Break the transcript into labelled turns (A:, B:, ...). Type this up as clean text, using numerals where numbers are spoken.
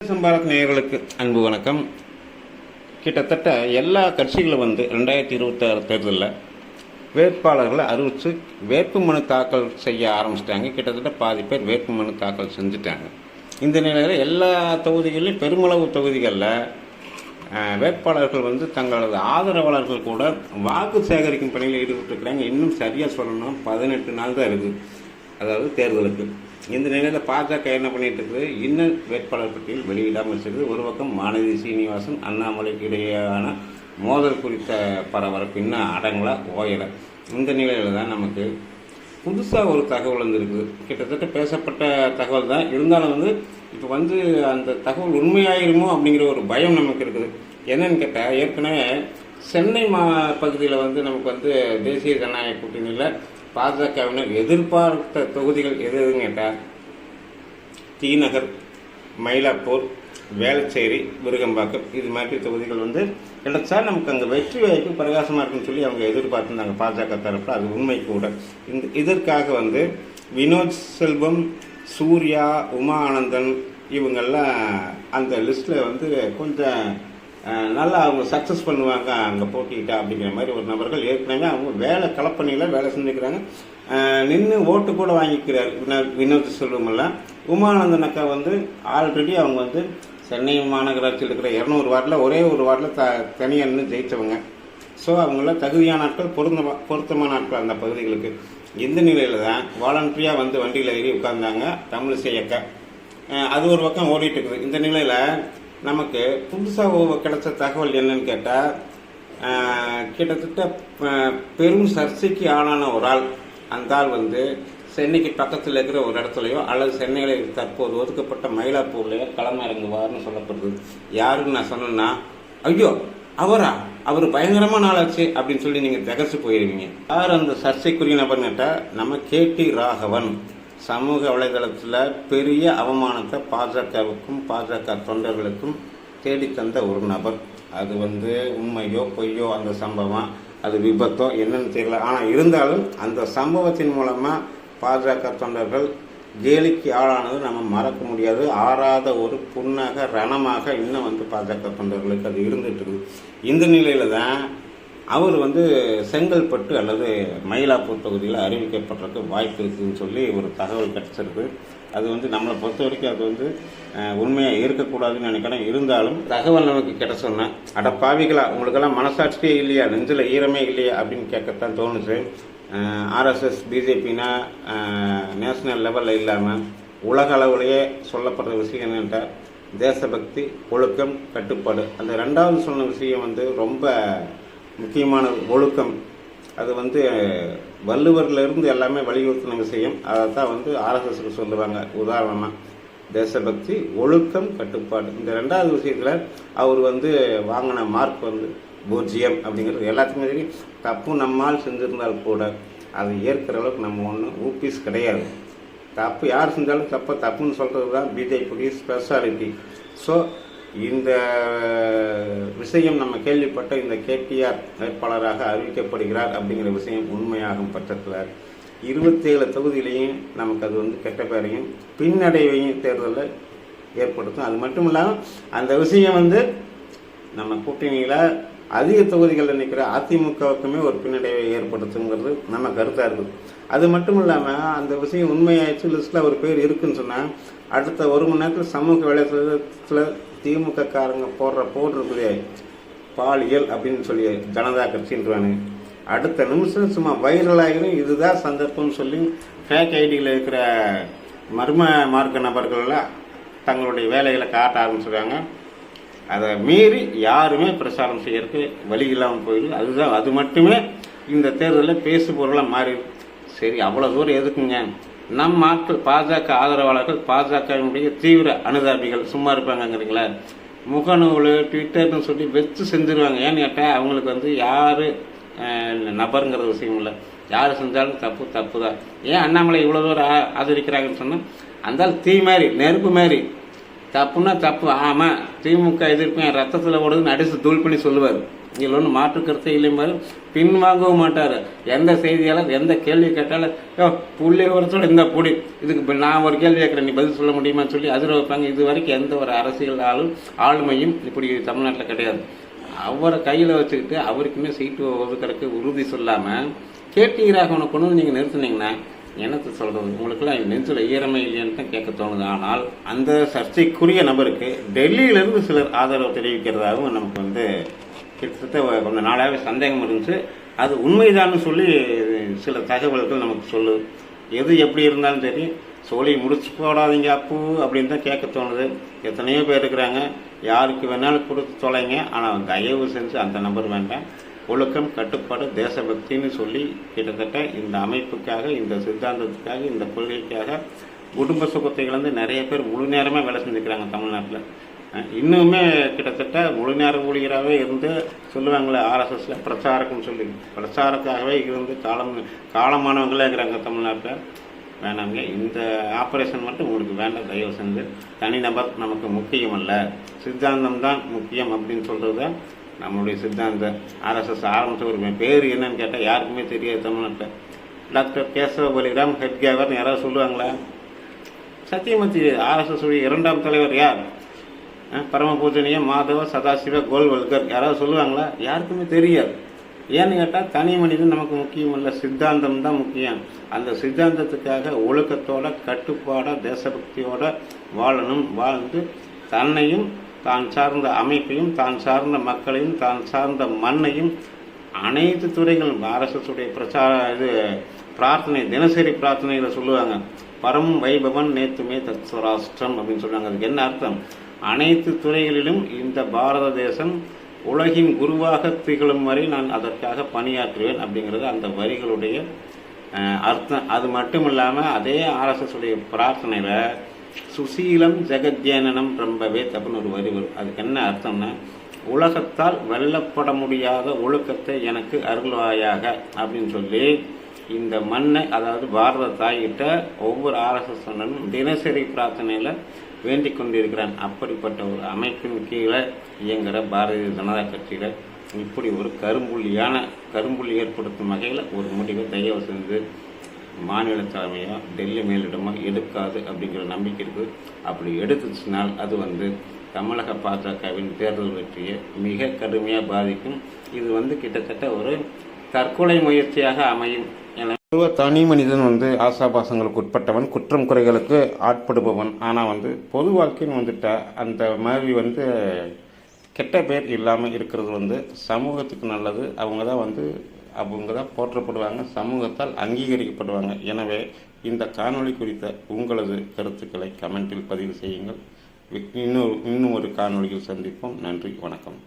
A: சம்பாரத் நேயர்களுக்கு அன்பு வணக்கம். கிட்டத்தட்ட எல்லா கட்சிகளும் 2026 தேர்தலில் வேட்பாளர்களை அறிவித்து வேட்புமனு தாக்கல் செய்ய ஆரம்பிச்சிட்டாங்க. கிட்டத்தட்ட பாதி பேர் வேட்புமனு தாக்கல் செஞ்சுட்டாங்க. இந்த நிலையில் எல்லா தொகுதிகளிலும் பெருமளவு தொகுதிகளில் வேட்பாளர்கள் தங்களது ஆதரவாளர்கள் கூட வாக்கு சேகரிக்கும் பணியில் ஈடுபட்டுருக்கிறாங்க. இன்னும் சரியாக சொல்லணும் 18 நாள் தான் இருக்குது, அதாவது தேர்தலுக்கு. இந்த நிலையில் பாஜக என்ன பண்ணிட்டு இருக்குது, இன்னும் வேட்பாளர் பட்டியல் வெளியிடாமல் வச்சிருக்குது. ஒரு பக்கம் வானதி சீனிவாசன் அண்ணாமலைக்கு இடையேயான மோதல் குறித்த பரபரப்பு இன்னும் அடங்கலை, ஓயலை. இந்த நிலையில் தான் நமக்கு புதுசாக ஒரு தகவல் வந்துருக்குது. கிட்டத்தட்ட பேசப்பட்ட தகவல் தான் இருந்தாலும் இப்போ அந்த தகவல் உண்மையாயிருமோ அப்படிங்கிற ஒரு பயம் நமக்கு இருக்குது. என்னன்னு கேட்டால், ஏற்கனவே சென்னை பகுதியில் நமக்கு தேசிய ஜனநாயக கூட்டணியில் பாஜகவினர் எதிர்பார்த்த தொகுதிகள் எதுன்னு கேட்டால் டி-நகர், மயிலாப்பூர், வேளச்சேரி, விருகம்பாக்கம் இது மாதிரி தொகுதிகள் கிடைச்சா நமக்கு அங்கே வெற்றி வாய்ப்பு பிரகாசமாக இருக்குன்னு சொல்லி அவங்க எதிர்பார்த்துருந்தாங்க பாஜக தரப்பில். அது உண்மை கூட. இதற்காக வினோத் செல்வம், சூர்யா, உமா ஆனந்தன் இவங்கெல்லாம் அந்த லிஸ்ட்டில் கொஞ்சம் நல்லா அவங்க சக்ஸஸ் பண்ணுவாங்க அங்கே போட்டிக்கிட்டா அப்படிங்கிற மாதிரி ஒரு நபர்கள் ஏற்கனவே அவங்க வேலை களப்பணியில் வேலை செஞ்சுக்கிறாங்க. நின்று ஓட்டு கூட வாங்கிக்கிறார் வினோத் செல்வமெல்லாம். உமானந்தன் அக்கா ஆல்ரெடி அவங்க சென்னை மாநகராட்சியில் இருக்கிற 200 வார்டில் ஒரே ஒரு வார்டில் தனியாக நின்று ஜெயித்தவங்க. ஸோ அவங்கள தகுதியான ஆட்கள், பொருத்தமான ஆட்கள் அந்த பகுதிகளுக்கு. இந்த நிலையில் தான் வாலண்டரியாக வண்டியில் ஏறி உட்கார்ந்தாங்க தமிழிசை அக்கா. அது ஒரு பக்கம் ஓடிட்டு இருக்குது. இந்த நிலையில் நமக்கு புதுசாக கிடைச்ச தகவல் என்னன்னு கேட்டால், கிட்டத்தட்ட பெரும் சர்ச்சைக்கு ஆளான ஒரு ஆள். அந்த ஆள் சென்னைக்கு பக்கத்தில் இருக்கிற ஒரு இடத்துலையோ அல்லது சென்னையில் தற்போது ஒதுக்கப்பட்ட மயிலாப்பூர்லையோ களமிறங்குவார்னு சொல்லப்படுது. யாருன்னு நான் சொன்னேன்னா, ஐயோ அவர் பயங்கரமான ஆளாச்சு அப்படின்னு சொல்லி நீங்கள் தகச்சு போயிருவீங்க. யார் அந்த சர்ச்சைக்குரிய நபர்னு கேட்டால், நம்ம KT ராகவன். சமூக வலைதளத்தில் பெரிய அவமானத்தை பாஜகவுக்கும் பாஜக தொண்டர்களுக்கும் தேடித்தந்த ஒரு நபர். அது உண்மையோ பொய்யோ அந்த சம்பவம், அது விபத்தோ என்னன்னு தெரியல. ஆனால் இருந்தாலும் அந்த சம்பவத்தின் மூலமாக பாஜக தொண்டர்கள் கேலிக்கு ஆளானது நம்ம மறக்க முடியாது. ஆறாத ஒரு புண்ணாக ரணமாக இன்னும் பாஜக தொண்டர்களுக்கு அது இருந்துட்டு இருக்குது. இந்த நிலையில தான் அவர் செங்கல்பட்டு அல்லது மயிலாப்பூர் தொகுதியில் அறிவிக்கப்பட்டிருக்க வாய்ப்பு இருக்குதுன்னு சொல்லி ஒரு தகவல் கிடைச்சிருக்கு. அது நம்மளை பொறுத்த வரைக்கும் அது உண்மையாக இருக்கக்கூடாதுன்னு நினைக்கிறேன். இருந்தாலும் தகவல் நமக்கு கிடைச்சோன்னா, அட பாவிகளா, உங்களுக்கெல்லாம் மனசாட்சியே இல்லையா, நெஞ்சில் ஈரமே இல்லையா அப்படின்னு கேட்கத்தான் தோணுச்சு. RSS BJPனா நேஷனல் லெவலில் இல்லாமல் உலக அளவுலேயே சொல்லப்படுற விஷயம் என்னென்ன, தேசபக்தி, ஒழுக்கம், கட்டுப்பாடு. அந்த ரெண்டாவது சொன்ன விஷயம் ரொம்ப முக்கியமான ஒழுக்கம். அது வள்ளுவர்லேருந்து எல்லாமே வலியுறுத்தின விஷயம். அதை தான் RSSக்கு சொல்லுவாங்க. உதாரணமாக தேசபக்தி, ஒழுக்கம், கட்டுப்பாடு. இந்த ரெண்டாவது விஷயத்தில் அவர் வாங்கின மார்க் 0 அப்படிங்கிறது எல்லாத்துக்குமே தெரியும். தப்பு நம்மால் செஞ்சுருந்தால் கூட அதை ஏற்கிற அளவுக்கு நம்ம ஒன்றும் ஊப்பீஸ் கிடையாது. தப்பு யார் செஞ்சாலும் தப்புன்னு சொல்கிறது தான் பிஜேபியுடைய ஸ்பெஷாலிட்டி. ஸோ இந்த விஷயம் நம்ம கேள்விப்பட்ட இந்த KTR வேட்பாளராக அறிவிக்கப்படுகிறார் அப்படிங்கிற விஷயம் உண்மையாகும் பட்சத்தில் 27 தொகுதியிலையும் நமக்கு அது கெட்ட பேரையும் பின்னடைவையும் தேர்தலில் ஏற்படுத்தும். அது மட்டும் இல்லாமல் அந்த விஷயம் நம்ம கூட்டணியில் அதிக தொகுதிகளில் நிற்கிற அதிமுகவுக்குமே ஒரு பின்னடைவை ஏற்படுத்துங்கிறது நம்ம கருத்தாக இருக்குது. அது மட்டும் இல்லாமல் அந்த விஷயம் உண்மையாயிடுச்சு, லிஸ்ட்டில் ஒரு பேர் இருக்குன்னு சொன்னால் அடுத்த 1 மணி நேரத்தில் சமூக வலைதளத்தில் திமுக காரங்க போடுறதுலே பாலியல் அப்படின்னு சொல்லி ஜனதா கட்சின்றானு அடுத்த நிமிஷம் சும்மா வைரலாகிடும். இதுதான் சந்தர்ப்பம்னு சொல்லி ஃபேக் ஐடியில் இருக்கிற மர்ம மார்க்க நபர்களெல்லாம் தங்களுடைய வேலைகளை காட்ட ஆரம்பிச்சிருக்காங்க. அதை மீறி யாருமே பிரச்சாரம் செய்யறதுக்கு வழி இல்லாமல் போயிடுது. அது மட்டுமே இந்த தேர்தலில் பேசு பொருளாக மாறி. சரி, அவ்வளோ தூரம் எதுக்குங்க? நம் ஆட்கள், பாஜக ஆதரவாளர்கள், பாஜகவினுடைய தீவிர அனுதாபிகள் சும்மா இருப்பாங்கங்கிறீங்களா? முகநூல், ட்விட்டர்னு சொல்லி வச்சு செஞ்சுருவாங்க. ஏன்னு கேட்டால் அவங்களுக்கு யார் நபருங்கிற விஷயம் இல்லை. யார் செஞ்சாலும் தப்பு தான். ஏன் அண்ணாமலை இவ்வளோ தூரம் ஆதரிக்கிறாங்கன்னு சொன்னால், அந்த தீ மாதிரி, நெருப்பு மாதிரி. தப்புன்னா தப்பு. ஆமாம், திமுக எதிர்ப்பு என் ரத்தத்தில் ஓடுதுன்னு அடித்து தூள் பண்ணி சொல்லுவார். இதில் ஒன்றும் மாற்று கருத்தை இல்லைமாரு பின்வாங்கவும் மாட்டார். எந்த செய்தியாளர் எந்த கேள்வி கேட்டாலும் புள்ளி விவரத்தோட இந்த பொடி இதுக்கு இப்போ நான் ஒரு கேள்வி கேட்குறேன், நீ பதில் சொல்ல முடியுமான்னு சொல்லி அதில் வைப்பாங்க. இது வரைக்கும் எந்த ஒரு அரசியல் ஆளுமையும் இப்படி தமிழ்நாட்டில் கிடையாது. அவரை கையில் வச்சுக்கிட்டு அவருக்குமே சீட்டு ஒதுக்கிறதுக்கு உறுதி சொல்லாமல் கேட்டீராக உனக்கு கொண்டு வந்து நீங்கள் நிறுத்தினீங்கன்னா என்னத்தை சொல்கிறது? உங்களுக்குலாம் நெஞ்சில் ஈரமே இல்லையான்னு தான் கேட்க தோணுது. ஆனால் அந்த சர்ச்சைக்குரிய நபருக்கு டெல்லியிலேருந்து சிலர் ஆதரவு தெரிவிக்கிறதாகவும் நமக்கு வந்து கிட்டத்தட்ட கொஞ்சம் நாளாகவே சந்தேகம் இருந்துச்சு. அது உண்மைதான்னு சொல்லி சில தகவல்கள் நமக்கு சொல்லுது. எது எப்படி இருந்தாலும் சரி சோழி முடிச்சு போடாதீங்க அப்பு அப்படின்னு தான் கேட்க தோணுது. எத்தனையோ பேர் இருக்கிறாங்க, யாருக்கு வேணாலும் கொடுத்து தொலைங்க, ஆனால் தயவு செஞ்சு அந்த நம்பர் வேண்டாம். ஒழுக்கம், கட்டுப்பாடு, தேசபக்தின்னு சொல்லி கிட்டத்தட்ட இந்த அமைப்புக்காக, இந்த சித்தாந்தத்துக்காக, இந்த கொள்கைக்காக குடும்ப சுகத்தை இழந்து நிறைய பேர் முழு நேரமாக வேலை செஞ்சுக்கிறாங்க தமிழ்நாட்டில். இன்னுமே கிட்டத்தட்ட முழு நேர ஊழியராகவே இருந்து சொல்லுவாங்களே ஆர்எஸ்எஸ்ல பிரச்சாரக்குன்னு சொல்லி பிரச்சாரக்காகவே இருந்து காலமானவங்களே இருக்கிறாங்க தமிழ்நாட்டில். வேணாங்க, இந்த ஆப்ரேஷன் மட்டும் உங்களுக்கு வேண்டாம். தயவு செஞ்சு தனிநபர் நமக்கு முக்கியம் அல்ல, சித்தாந்தம் தான் முக்கியம் அப்படின்னு சொல்கிறது தான் நம்மளுடைய சித்தாந்தம். ஆர்எஸ்எஸ் ஆரம்பித்த ஒரு பேர் என்னன்னு கேட்டால் யாருக்குமே தெரியாது தமிழ்நாட்டில். டாக்டர் கேசவ பலிராம் ஹெட்கேவர்னு யாராவது சொல்லுவாங்களா? சத்தியமூர்த்தி ஆர்எஸ்எஸ் உடைய 2ஆம் தலைவர் யார்? பரமபூஜனிய மாதவ சதாசிவ கோல்வல்கர் யாராவது சொல்லுவாங்களா? யாருக்குமே தெரியாது. ஏன்னு கேட்டால் தனி மனிதன் நமக்கு முக்கியம் இல்லை, சித்தாந்தம் தான் முக்கியம். அந்த சித்தாந்தத்துக்காக ஒழுக்கத்தோட கட்டுப்பாட தேசபக்தியோட வாழணும். வாழ்ந்து தன்னையும் தான் சார்ந்த அமைப்பையும் தான் சார்ந்த மக்களையும் தான் சார்ந்த மண்ணையும் அனைத்து துறைகளும் ஆர்எஸ்எஸ் உடைய பிரார்த்தனை தினசரி பிரார்த்தனைகளை சொல்லுவாங்க. பரம் வைபவன் நேத்துமே தத் சுவராஷ்டிரம் அப்படின்னு சொல்லுவாங்க. அதுக்கு என்ன அர்த்தம்? அனைத்து துறைகளிலும் இந்த பாரத தேசம் உலகின் குருவாக திகழும் வரை நான் அதற்காக பணியாற்றுவேன் அப்படிங்கிறது அந்த வரிகளுடைய அர்த்தம். அது மட்டும் இல்லாமல் அதே ஆர்எஸ்எஸ் உடைய பிரார்த்தனையில் சுசீலம் ஜெகத்யேனனம் பிரம்பவே அப்படின்னு ஒரு வரி வரும். அதுக்கு என்ன அர்த்தம்னா, உலகத்தால் வெல்லப்பட முடியாத ஒழுக்கத்தை எனக்கு அருள்வாயாக அப்படின்னு சொல்லி இந்த மண்ணை, அதாவது பாரத தாய்கிட்ட ஒவ்வொரு ஆர்எஸ்எஸ் தினசரி பிரார்த்தனையில் வேண்டிக் கொண்டிருக்கிறான். அப்படிப்பட்ட ஒரு அமைப்பின் கீழே இயங்குகிற பாரதிய ஜனதா கட்சியில் இப்படி ஒரு கரும்புள்ளி ஏற்படுத்தும் வகையில் ஒரு முடிவை தயவு செஞ்சு மாநில தலைமையோ டெல்லி மேலிடமோ எடுக்காது அப்படிங்கிற நம்பிக்கை இருக்குது. அப்படி எடுத்துச்சுனால் அது வந்து தமிழக பாஜகவின் தேர்தல் வெற்றியை மிக கடுமையாக பாதிக்கும். இது கிட்டத்தட்ட ஒரு தற்கொலை முயற்சியாக அமையும். தனி மனிதன் ஆசாபாசங்களுக்கு உட்பட்டவன், குற்றம் குறைகளுக்கு ஆட்படுபவன். ஆனால் பொது வாழ்க்கைன்னு அந்த மாதிரி கெட்ட பேர் இல்லாமல் இருக்கிறது சமூகத்துக்கு நல்லது. அவங்க தான் போற்றப்படுவாங்க, சமூகத்தால் அங்கீகரிக்கப்படுவாங்க. எனவே இந்த காணொளி குறித்த உங்களது கருத்துக்களை கமெண்டில் பதிவு செய்யுங்கள். இன்னும் ஒரு காணொளியில் சந்திப்போம். நன்றி, வணக்கம்.